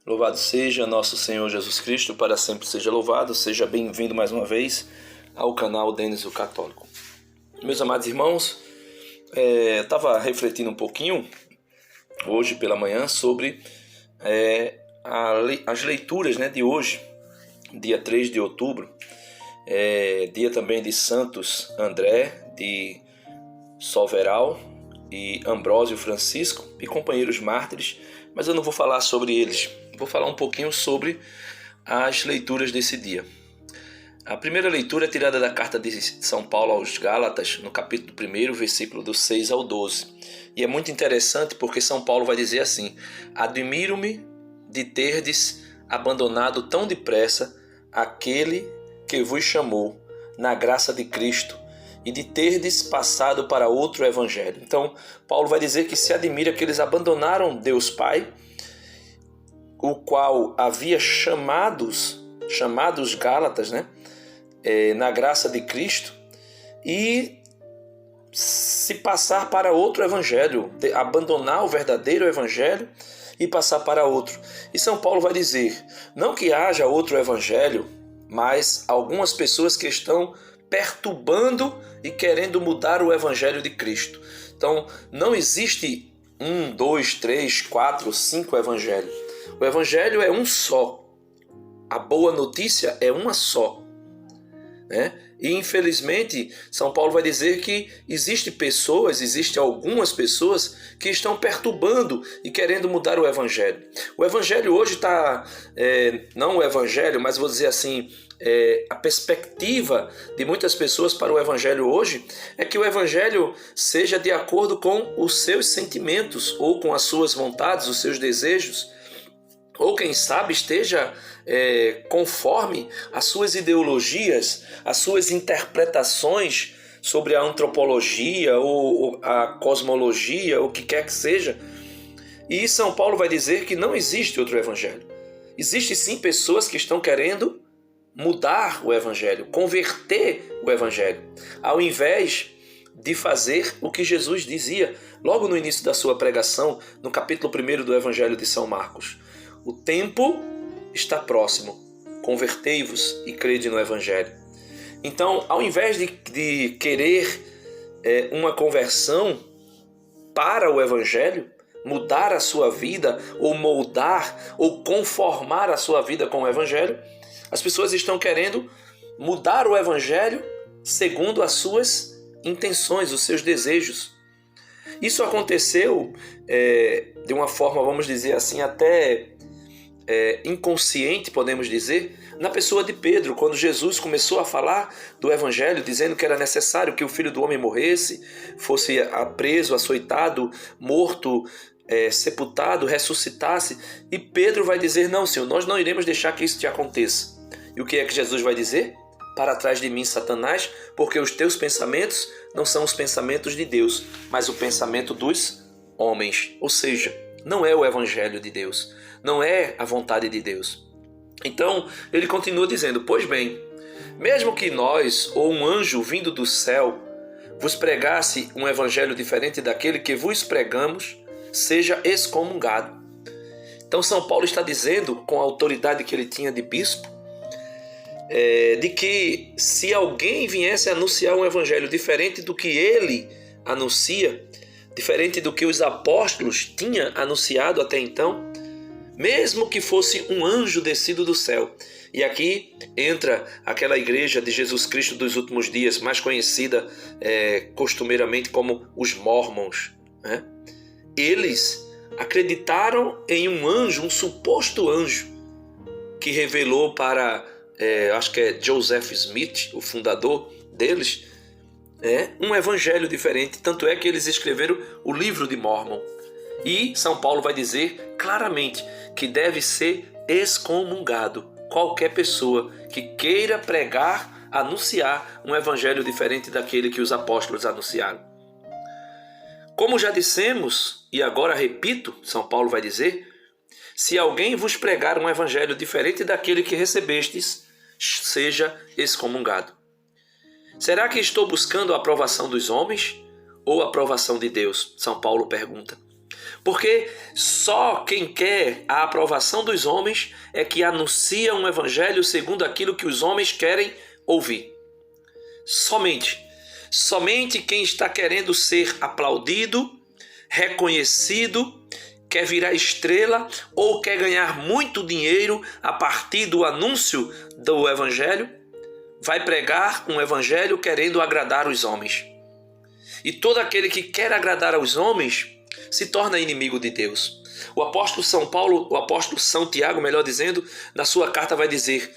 Louvado seja nosso Senhor Jesus Cristo, para sempre seja louvado. Seja bem-vindo mais uma vez ao canal Denis o Católico. Meus amados irmãos, estava refletindo um pouquinho hoje pela manhã sobre as leituras, de hoje, dia 3 de outubro, dia também de Santos André, de Solveral e Ambrósio Francisco e companheiros mártires, mas eu não vou falar sobre eles. Vou falar um pouquinho sobre as leituras desse dia. A primeira leitura é tirada da carta de São Paulo aos Gálatas, no capítulo 1, versículo do 6 ao 12. E é muito interessante porque São Paulo vai dizer assim: admiro-me de terdes abandonado tão depressa aquele que vos chamou na graça de Cristo e de terdes passado para outro evangelho. Então, Paulo vai dizer que se admira que eles abandonaram Deus Pai, o qual havia chamados Gálatas, na graça de Cristo, e se passar para outro evangelho, abandonar o verdadeiro evangelho e passar para outro. E São Paulo vai dizer, não que haja outro evangelho, mas algumas pessoas que estão perturbando e querendo mudar o evangelho de Cristo. Então, não existe 1, 2, 3, 4, 5 evangelhos. O evangelho é um só. A boa notícia é uma só. E infelizmente, São Paulo vai dizer que existem algumas pessoas que estão perturbando e querendo mudar o evangelho. O evangelho hoje está, não o evangelho, mas vou dizer assim, a perspectiva de muitas pessoas para o evangelho hoje é que o evangelho seja de acordo com os seus sentimentos ou com as suas vontades, os seus desejos, ou quem sabe esteja conforme as suas ideologias, as suas interpretações sobre a antropologia ou a cosmologia, o que quer que seja. E São Paulo vai dizer que não existe outro evangelho. Existem sim pessoas que estão querendo mudar o evangelho, converter o evangelho, ao invés de fazer o que Jesus dizia logo no início da sua pregação, no capítulo 1 do Evangelho de São Marcos. O tempo está próximo, convertei-vos e crede no Evangelho. Então, ao invés de querer uma conversão para o Evangelho, mudar a sua vida, ou moldar, ou conformar a sua vida com o Evangelho, as pessoas estão querendo mudar o Evangelho segundo as suas intenções, os seus desejos. Isso aconteceu de uma forma, vamos dizer assim, até inconsciente, podemos dizer, na pessoa de Pedro, quando Jesus começou a falar do Evangelho, dizendo que era necessário que o Filho do Homem morresse, fosse preso, açoitado, morto, sepultado, ressuscitasse, e Pedro vai dizer, não, Senhor, nós não iremos deixar que isso te aconteça. E o que é que Jesus vai dizer? Para trás de mim, Satanás, porque os teus pensamentos não são os pensamentos de Deus, mas o pensamento dos homens. Ou seja, não é o Evangelho de Deus, não é a vontade de Deus. Então, ele continua dizendo, pois bem, mesmo que nós, ou um anjo vindo do céu, vos pregasse um evangelho diferente daquele que vos pregamos, seja excomungado. Então, São Paulo está dizendo, com a autoridade que ele tinha de bispo, de que se alguém viesse anunciar um evangelho diferente do que ele anuncia, diferente do que os apóstolos tinham anunciado até então, mesmo que fosse um anjo descido do céu. E aqui entra aquela igreja de Jesus Cristo dos últimos dias, mais conhecida costumeiramente como os Mormons. Eles acreditaram em um anjo, um suposto anjo, que revelou para, acho que é Joseph Smith, o fundador deles, um evangelho diferente. Tanto é que eles escreveram o livro de Mormon. E São Paulo vai dizer claramente que deve ser excomungado qualquer pessoa que queira pregar, anunciar um evangelho diferente daquele que os apóstolos anunciaram. Como já dissemos, e agora repito, São Paulo vai dizer, se alguém vos pregar um evangelho diferente daquele que recebestes, seja excomungado. Será que estou buscando a aprovação dos homens ou a aprovação de Deus? São Paulo pergunta. Porque só quem quer a aprovação dos homens é que anuncia um evangelho segundo aquilo que os homens querem ouvir. Somente quem está querendo ser aplaudido, reconhecido, quer virar estrela ou quer ganhar muito dinheiro a partir do anúncio do evangelho, vai pregar um evangelho querendo agradar os homens. E todo aquele que quer agradar aos homens se torna inimigo de Deus. O apóstolo São Tiago, melhor dizendo, na sua carta vai dizer: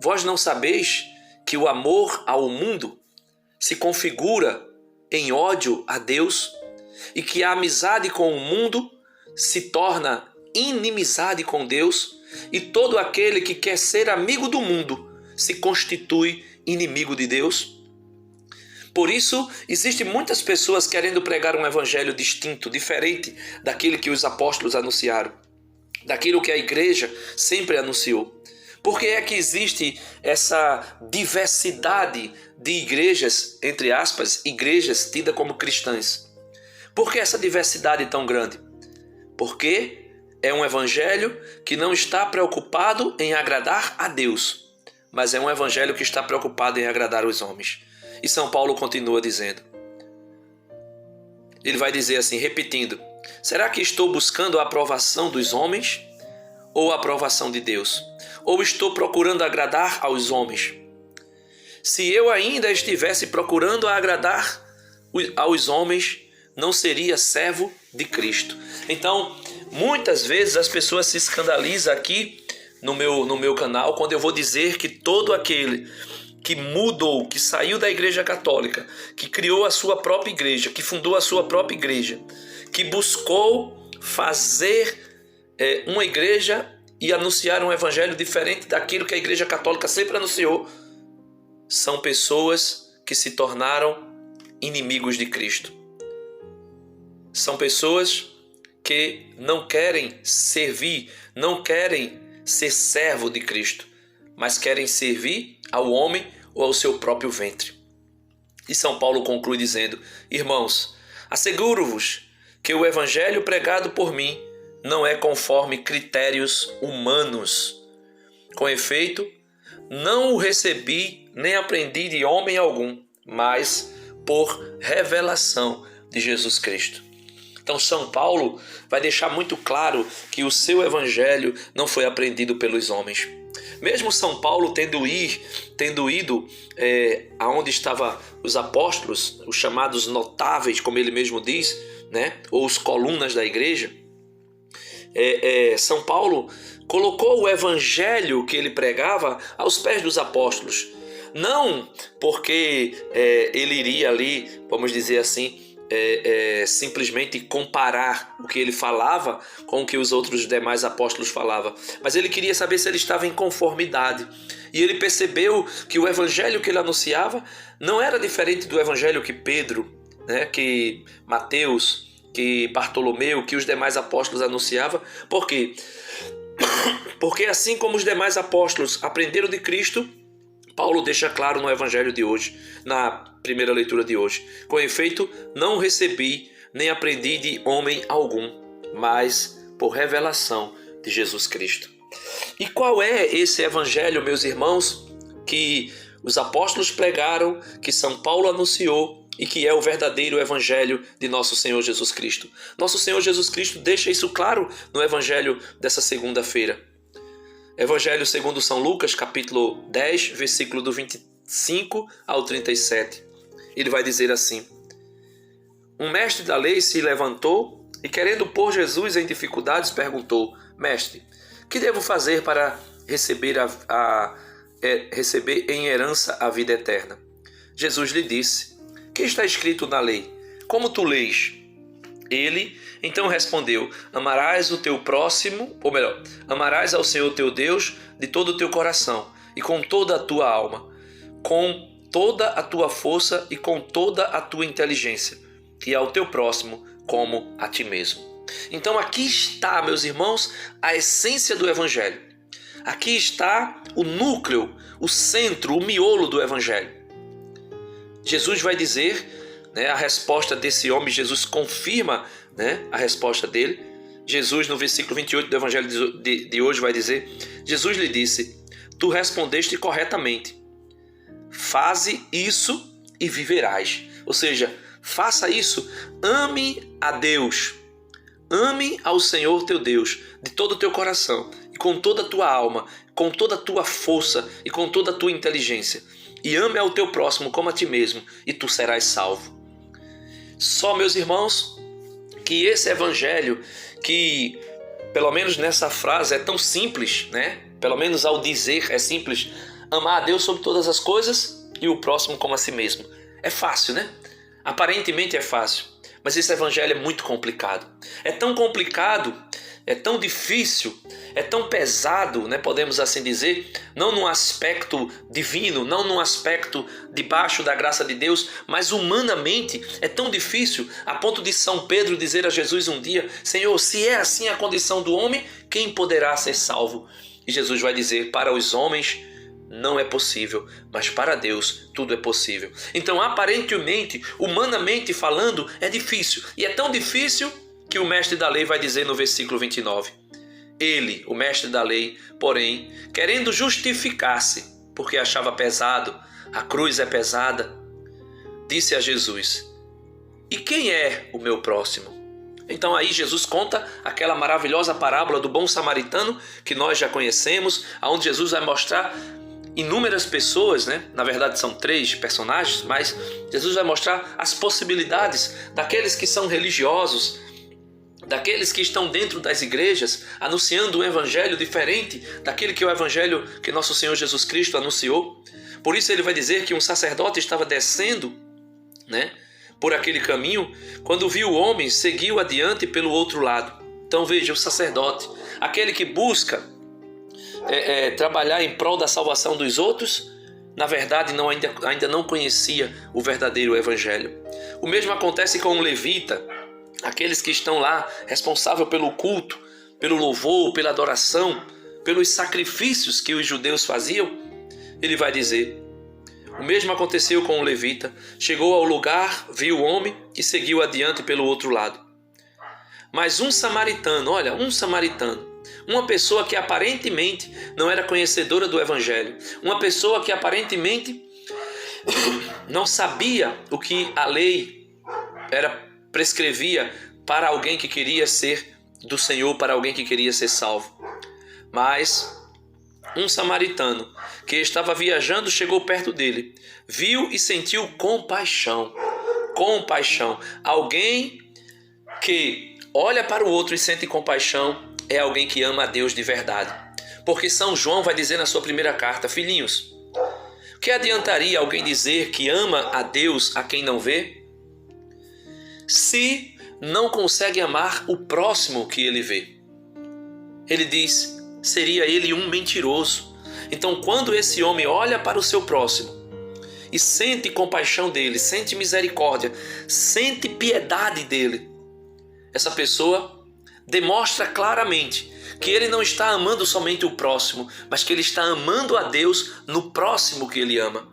vós não sabeis que o amor ao mundo se configura em ódio a Deus e que a amizade com o mundo se torna inimizade com Deus, e todo aquele que quer ser amigo do mundo se constitui inimigo de Deus? Por isso, existem muitas pessoas querendo pregar um evangelho distinto, diferente daquele que os apóstolos anunciaram, daquilo que a igreja sempre anunciou. Por que é que existe essa diversidade de igrejas, entre aspas, igrejas tidas como cristãs? Por que essa diversidade tão grande? Porque é um evangelho que não está preocupado em agradar a Deus, mas é um evangelho que está preocupado em agradar os homens. E São Paulo continua dizendo. Ele vai dizer assim, repetindo: será que estou buscando a aprovação dos homens ou a aprovação de Deus? Ou estou procurando agradar aos homens? Se eu ainda estivesse procurando agradar aos homens, não seria servo de Cristo. Então, muitas vezes as pessoas se escandalizam aqui no meu canal quando eu vou dizer que todo aquele que mudou, que saiu da Igreja Católica, que criou a sua própria igreja, que fundou a sua própria igreja, que buscou fazer uma igreja e anunciar um evangelho diferente daquilo que a Igreja Católica sempre anunciou, são pessoas que se tornaram inimigos de Cristo. São pessoas que não querem servir, não querem ser servo de Cristo, mas querem servir ao homem ou ao seu próprio ventre. E São Paulo conclui dizendo: irmãos, asseguro-vos que o evangelho pregado por mim não é conforme critérios humanos. Com efeito, não o recebi nem aprendi de homem algum, mas por revelação de Jesus Cristo. Então São Paulo vai deixar muito claro que o seu evangelho não foi aprendido pelos homens. Mesmo São Paulo tendo ido aonde estavam os apóstolos, os chamados notáveis, como ele mesmo diz, né? Ou os colunas da igreja, São Paulo colocou o evangelho que ele pregava aos pés dos apóstolos. Não porque ele iria ali, vamos dizer assim, simplesmente comparar o que ele falava com o que os outros demais apóstolos falavam, mas ele queria saber se ele estava em conformidade. E ele percebeu que o evangelho que ele anunciava não era diferente do evangelho que Pedro, né, que Mateus, que Bartolomeu, que os demais apóstolos anunciavam. Por quê? Porque assim como os demais apóstolos aprenderam de Cristo, Paulo deixa claro no evangelho de hoje, na primeira leitura de hoje: com efeito, não recebi nem aprendi de homem algum, mas por revelação de Jesus Cristo. E qual é esse evangelho, meus irmãos, que os apóstolos pregaram, que São Paulo anunciou e que é o verdadeiro evangelho de nosso Senhor Jesus Cristo? Nosso Senhor Jesus Cristo deixa isso claro no evangelho dessa segunda-feira. Evangelho segundo São Lucas, capítulo 10, versículo do 25 ao 37. Ele vai dizer assim: um mestre da lei se levantou e, querendo pôr Jesus em dificuldades, perguntou: mestre, que devo fazer para receber receber em herança a vida eterna? Jesus lhe disse: que está escrito na lei? Como tu lês? Ele então respondeu: amarás o teu próximo, ou melhor, amarás ao Senhor teu Deus de todo o teu coração e com toda a tua alma, com toda a tua força e com toda a tua inteligência, e ao teu próximo como a ti mesmo. Então aqui está, meus irmãos, a essência do evangelho. Aqui está o núcleo, o centro, o miolo do evangelho. Jesus vai dizer, a resposta desse homem, Jesus confirma né, a resposta dele. Jesus, no versículo 28 do evangelho de hoje, vai dizer: Jesus lhe disse: tu respondeste corretamente. Faze isso e viverás. Ou seja, faça isso. Ame a Deus. Ame ao Senhor teu Deus de todo o teu coração e com toda a tua alma, com toda a tua força e com toda a tua inteligência. E ame ao teu próximo como a ti mesmo, e tu serás salvo. Só, meus irmãos, que esse evangelho, que pelo menos nessa frase é tão simples, né? Pelo menos ao dizer é simples: amar a Deus sobre todas as coisas e o próximo como a si mesmo. É fácil, né? Aparentemente é fácil, mas esse evangelho é muito complicado. É tão complicado, é tão difícil, é tão pesado, né? Podemos assim dizer, não num aspecto divino, não num aspecto debaixo da graça de Deus, mas humanamente é tão difícil, a ponto de São Pedro dizer a Jesus um dia: Senhor, se é assim a condição do homem, quem poderá ser salvo? E Jesus vai dizer: para os homens não é possível, mas para Deus tudo é possível. Então, aparentemente, humanamente falando, é difícil. E é tão difícil que o mestre da lei vai dizer no versículo 29. Ele, o mestre da lei, porém, querendo justificar-se, porque achava pesado, a cruz é pesada, disse a Jesus: e quem é o meu próximo? Então aí Jesus conta aquela maravilhosa parábola do bom samaritano, que nós já conhecemos, onde Jesus vai mostrar inúmeras pessoas, né? Na verdade são 3 personagens, mas Jesus vai mostrar as possibilidades daqueles que são religiosos, daqueles que estão dentro das igrejas, anunciando um evangelho diferente daquele que é o evangelho que nosso Senhor Jesus Cristo anunciou. Por isso ele vai dizer que um sacerdote estava descendo, né, por aquele caminho, quando viu o homem, seguiu adiante pelo outro lado. Então veja, o sacerdote, aquele que busca trabalhar em prol da salvação dos outros, na verdade ainda não conhecia o verdadeiro evangelho. O mesmo acontece com um levita, aqueles que estão lá responsável pelo culto, pelo louvor, pela adoração, pelos sacrifícios que os judeus faziam. Ele vai dizer: o mesmo aconteceu com o levita, chegou ao lugar, viu o homem e seguiu adiante pelo outro lado. Mas um samaritano, olha, um samaritano, uma pessoa que aparentemente não era conhecedora do evangelho, uma pessoa que aparentemente não sabia o que a lei prescrevia para alguém que queria ser do Senhor, para alguém que queria ser salvo. Mas um samaritano que estava viajando chegou perto dele, viu e sentiu compaixão. Compaixão. Alguém que olha para o outro e sente compaixão é alguém que ama a Deus de verdade. Porque São João vai dizer na sua primeira carta: filhinhos, que adiantaria alguém dizer que ama a Deus a quem não vê, se não consegue amar o próximo que ele vê? Ele diz: seria ele um mentiroso. Então, quando esse homem olha para o seu próximo e sente compaixão dele, sente misericórdia, sente piedade dele, essa pessoa demonstra claramente que ele não está amando somente o próximo, mas que ele está amando a Deus no próximo que ele ama.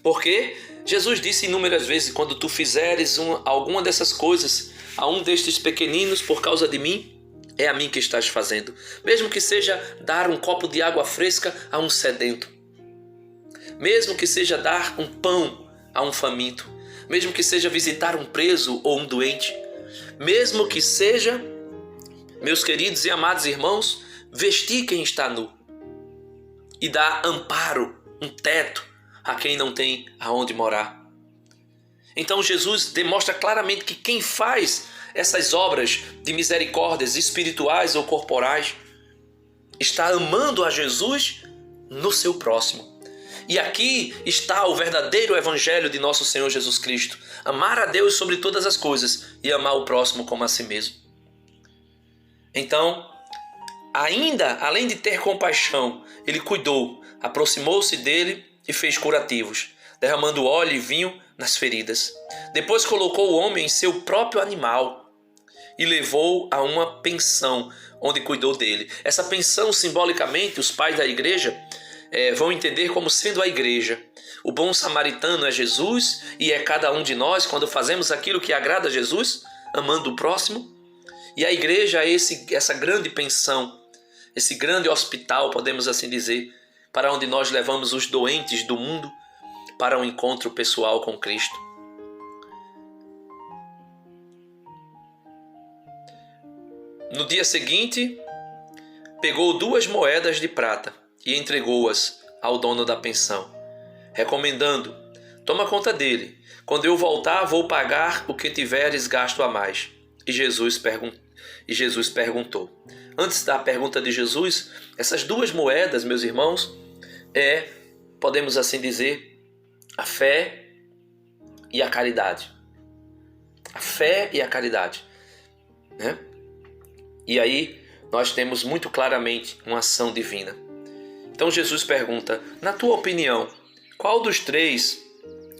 Porque Jesus disse inúmeras vezes: quando tu fizeres alguma dessas coisas a um destes pequeninos por causa de mim, é a mim que estás fazendo. Mesmo que seja dar um copo de água fresca a um sedento, mesmo que seja dar um pão a um faminto, mesmo que seja visitar um preso ou um doente, mesmo que seja, meus queridos e amados irmãos, vestir quem está nu e dar amparo, um teto a quem não tem aonde morar. Então Jesus demonstra claramente que quem faz essas obras de misericórdias espirituais ou corporais está amando a Jesus no seu próximo. E aqui está o verdadeiro evangelho de nosso Senhor Jesus Cristo: amar a Deus sobre todas as coisas e amar o próximo como a si mesmo. Então, ainda além de ter compaixão, ele cuidou, aproximou-se dele e fez curativos, derramando óleo e vinho nas feridas. Depois colocou o homem em seu próprio animal e levou a uma pensão, onde cuidou dele. Essa pensão, simbolicamente, os pais da igreja vão entender como sendo a igreja. O bom samaritano é Jesus e é cada um de nós. Quando fazemos aquilo que agrada a Jesus, amando o próximo. E a igreja é essa grande pensão, esse grande hospital, podemos assim dizer, para onde nós levamos os doentes do mundo para um encontro pessoal com Cristo. No dia seguinte, pegou 2 moedas de prata e entregou-as ao dono da pensão, recomendando: toma conta dele, quando eu voltar vou pagar o que tiveres gasto a mais. E Jesus perguntou. Antes da pergunta de Jesus, essas 2 moedas, meus irmãos, podemos assim dizer, a fé e a caridade. A fé e a caridade, né? E aí nós temos muito claramente uma ação divina. Então Jesus pergunta: na tua opinião, qual dos 3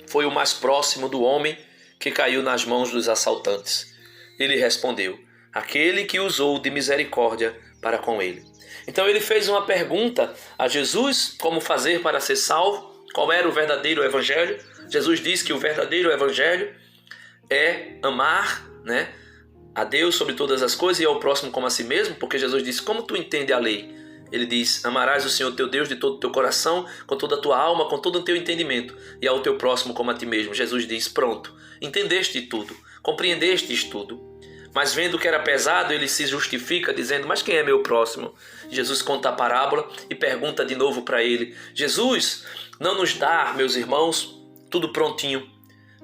foi o mais próximo do homem que caiu nas mãos dos assaltantes? Ele respondeu: aquele que usou de misericórdia para com ele. Então ele fez uma pergunta a Jesus: como fazer para ser salvo? Qual era o verdadeiro evangelho? Jesus diz que o verdadeiro evangelho é amar, né, a Deus sobre todas as coisas e ao próximo como a si mesmo, porque Jesus disse: como tu entende a lei? Ele diz: amarás o Senhor teu Deus de todo o teu coração, com toda a tua alma, com todo o teu entendimento, e ao teu próximo como a ti mesmo. Jesus diz: pronto, entendeste tudo, compreendestes tudo. Mas vendo que era pesado, ele se justifica dizendo: mas quem é meu próximo? Jesus conta a parábola e pergunta de novo para ele: Jesus, não nos dá, meus irmãos, tudo prontinho?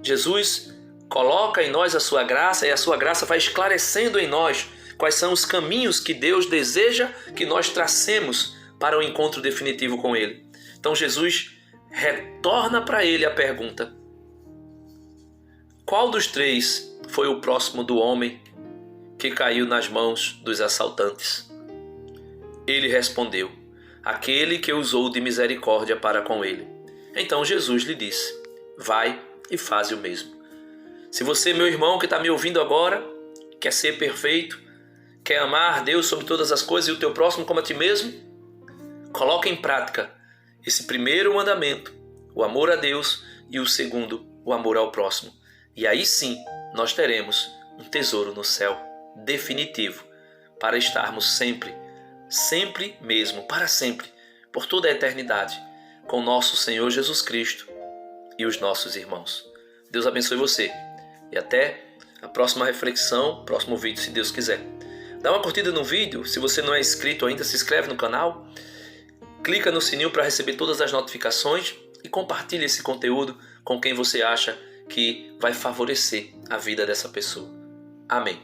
Jesus coloca em nós a sua graça e a sua graça vai esclarecendo em nós quais são os caminhos que Deus deseja que nós tracemos para o encontro definitivo com Ele. Então Jesus retorna para ele a pergunta: qual dos 3 foi o próximo do homem que caiu nas mãos dos assaltantes? Ele respondeu: aquele que usou de misericórdia para com ele. Então Jesus lhe disse: vai e faze o mesmo. Se você, meu irmão que está me ouvindo agora, quer ser perfeito, quer amar Deus sobre todas as coisas e o teu próximo como a ti mesmo, coloque em prática esse primeiro mandamento, o amor a Deus, e o segundo, o amor ao próximo. E aí sim, nós teremos um tesouro no céu definitivo para estarmos sempre, sempre mesmo, para sempre, por toda a eternidade, com nosso Senhor Jesus Cristo e os nossos irmãos. Deus abençoe você e até a próxima reflexão, próximo vídeo, se Deus quiser. Dá uma curtida no vídeo, se você não é inscrito ainda, se inscreve no canal, clica no sininho para receber todas as notificações e compartilhe esse conteúdo com quem você acha que vai favorecer a vida dessa pessoa. Amém.